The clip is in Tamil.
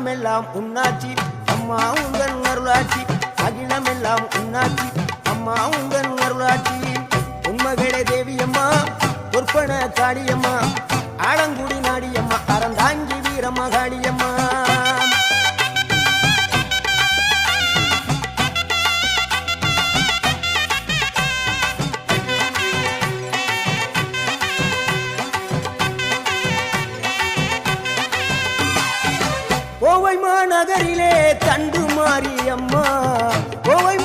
அகிலமெல்லாம் உன்னாட்சி அம்மா உந்தன் அருளாட்சி அகிலமெல்லாம் உன்னாட்சி அம்மா உந்தன் அருளாட்சி உண்மகளே தேவியம்மா பொற்பன காளியம்மா ஆலங்குடி நாடியம்மா அறந்தாங்கி வீரம்மா காளியம்மா கோவை மாநகரிலே தண்டு மாரியம்மா கோவை